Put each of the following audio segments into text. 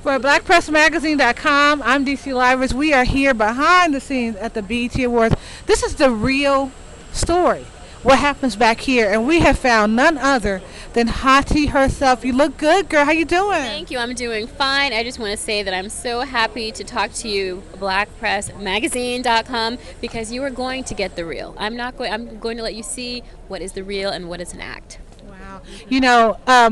For blackpressmagazine.com, I'm DC Livers. We are here behind the scenes at the BET Awards. This is the real story. What happens back here, and we have found none other than Hati herself. You look good, girl. How you doing? Thank you. I'm doing fine. I just want to say that I'm so happy to talk to you, blackpressmagazine.com, because you are going to get the real. I'm going to let you see what is the real and what is an act. Wow.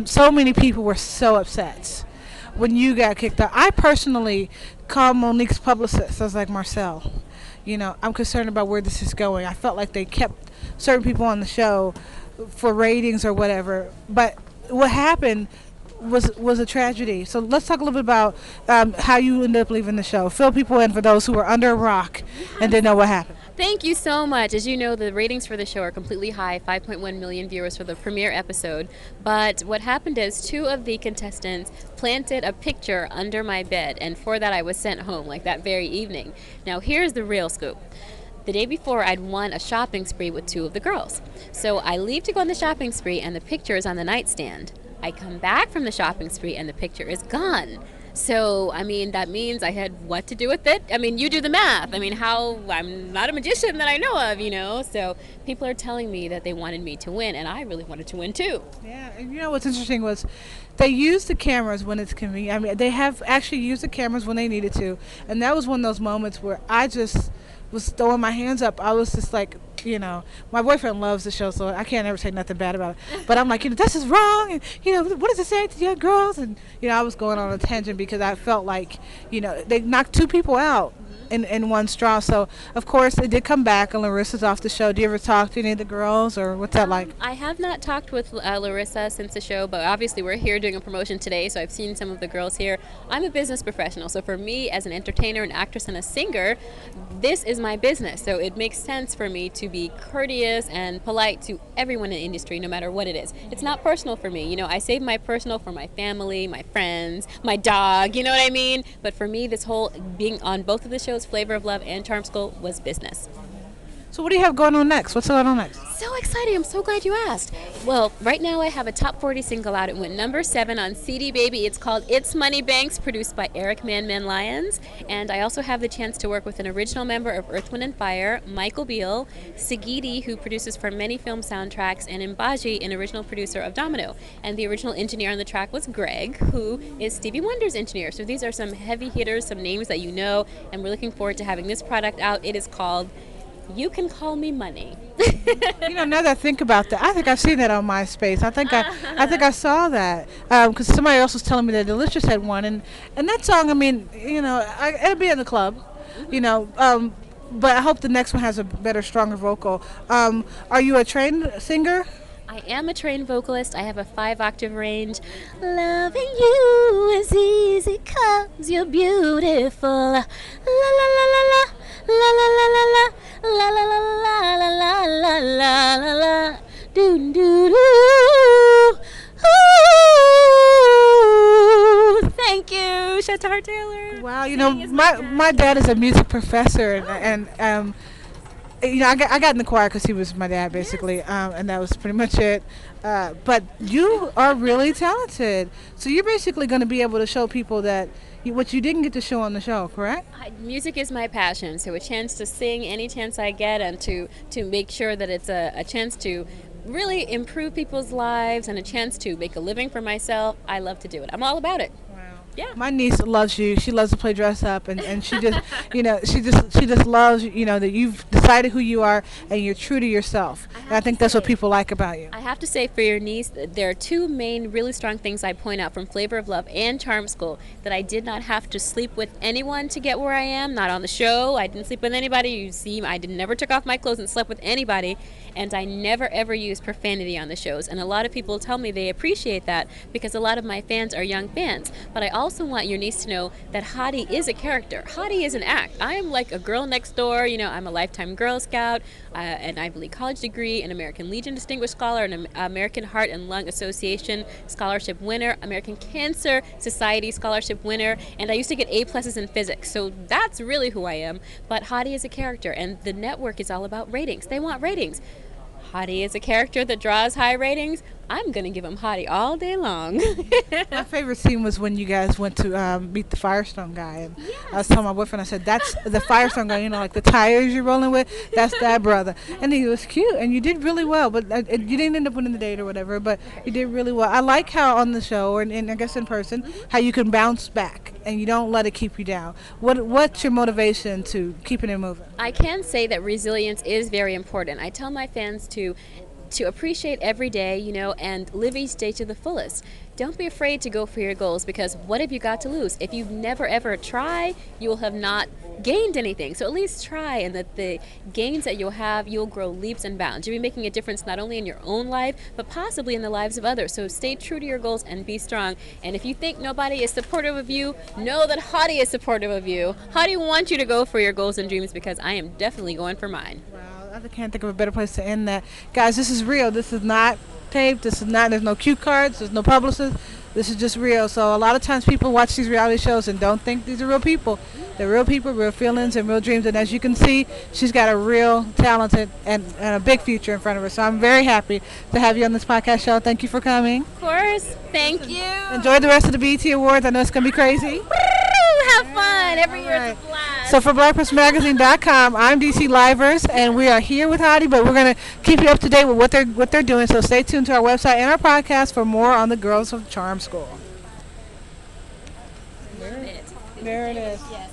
So many people were so upset when you got kicked out. I personally called Monique's publicist. I was like, Marcel, I'm concerned about where this is going. I felt like they kept certain people on the show for ratings or whatever. But what happened was a tragedy. So let's talk a little bit about how you ended up leaving the show. Fill people in for those who were under a rock and didn't know what happened. Thank you so much. As you know, the ratings for the show are completely high, 5.1 million viewers for the premiere episode. But what happened is two of the contestants planted a picture under my bed, and for that I was sent home, like that very evening. Now, here's the real scoop. The day before, I'd won a shopping spree with two of the girls. So I leave to go on the shopping spree, and the picture is on the nightstand. I come back from the shopping spree, and the picture is gone. So, that means I had what to do with it. You do the math. I'm not a magician that I know of. So people are telling me that they wanted me to win, and I really wanted to win too. Yeah, and what's interesting was they use the cameras when it's convenient. They have actually used the cameras when they needed to, and that was one of those moments where I just was throwing my hands up. I was just like, my boyfriend loves the show, so I can't ever say nothing bad about it. But I'm like, this is wrong, and what does it say to young girls? And I was going on a tangent because I felt like, they knocked two people out in one straw. So of course it did come back, and Larissa's off the show. Do you ever talk to any of the girls, or what's that like? I have not talked with Larissa since the show, but obviously we're here doing a promotion today, so I've seen some of the girls here. I'm a business professional, so for me as an entertainer, an actress, and a singer, this is my business. So it makes sense for me to be courteous and polite to everyone in the industry, no matter what it is. It's not personal for me. I save my personal for my family, my friends, my dog, you know what I mean? But for me, this whole being on both of the shows, Flavor of Love and Charm School, was business. So what do you have going on next? What's going on next? So exciting. I'm so glad you asked. Well, right now I have a top 40 single out. It went number 7 on CD Baby. It's called It's Money Banks, produced by Eric Man Lyons. And I also have the chance to work with an original member of Earth, Wind & Fire, Michael Beale, Sigidi, who produces for many film soundtracks, and Imbaji, an original producer of Domino. And the original engineer on the track was Greg, who is Stevie Wonder's engineer. So these are some heavy hitters, some names that you know, and we're looking forward to having this product out. It is called You Can Call Me Money. Now that I think about that, I think I've seen that on MySpace. I think I saw that because somebody else was telling me that Delicious had one, and that song. It'll be in the club, but I hope the next one has a better, stronger vocal. Are you a trained singer? I am a trained vocalist. I have a 5-octave range. Loving you is easy 'cause you're beautiful. La la la la la. La la la la la. La la la la la la la la la la. Doo doo doo. Ooh. Thank you, SCHATAR Taylor. Wow, my dad is a music professor, and I got in the choir because he was my dad, basically, and that was pretty much it. But you are really talented, so you're basically going to be able to show people that what you didn't get to show on the show, correct? Music is my passion, so a chance to sing any chance I get, and to make sure that it's a chance to really improve people's lives and a chance to make a living for myself. I love to do it. I'm all about it. Yeah. My niece loves you. She loves to play dress up, and she just, she just loves, that you've decided who you are and you're true to yourself. And I think that's what people like about you. I have to say, for your niece, there are two main really strong things I point out from Flavor of Love and Charm School: that I did not have to sleep with anyone to get where I am. Not on the show. I didn't sleep with anybody. You see, never took off my clothes and slept with anybody. And I never ever used profanity on the shows. And a lot of people tell me they appreciate that because a lot of my fans are young fans. But I also want your niece to know that Hadi is a character. Hadi is an act. I am like a girl next door. I'm a lifetime Girl Scout, an Ivy League college degree, an American Legion Distinguished Scholar, an American Heart and Lung Association Scholarship winner, American Cancer Society Scholarship winner, and I used to get A+ in physics. So that's really who I am. But Hadi is a character, and the network is all about ratings. They want ratings. Hottie is a character that draws high ratings. I'm going to give him Hottie all day long. My favorite scene was when you guys went to meet the Firestone guy, and I was telling my boyfriend, I said, "That's the Firestone guy. You know, like the tires you're rolling with. That's that brother." And he was cute, and you did really well. But you didn't end up winning the date or whatever. But you did really well. I like how on the show, and I guess in person, how you can bounce back and you don't let it keep you down. What's your motivation to keeping it moving? I can say that resilience is very important. I tell my fans to appreciate every day, and live each day to the fullest. Don't be afraid to go for your goals, because what have you got to lose? If you never ever try, you will have not gained anything. So at least try, and that the gains that you'll have, you'll grow leaps and bounds. You'll be making a difference not only in your own life, but possibly in the lives of others. So stay true to your goals and be strong. And if you think nobody is supportive of you, know that Hottie is supportive of you. Hottie wants you to go for your goals and dreams, because I am definitely going for mine. Wow, I can't think of a better place to end that. Guys, this is real. This is not taped. This is not, there's no cue cards. There's no publicists. This is just real. So a lot of times people watch these reality shows and don't think these are real people. They're real people, real feelings, and real dreams. And as you can see, she's got a real talented and a big future in front of her. So I'm very happy to have you on this podcast show. Thank you for coming. Of course. Thank you. Enjoy the rest of the BET Awards. I know it's going to be crazy. Have fun. Every year is a blast. So for BlackPressMagazine.com, I'm DC Livers, and we are here with Hottie, but we're going to keep you up to date with what they're doing. So stay tuned to our website and our podcast for more on the Girls of Charm School. Love it. There it is. Yes,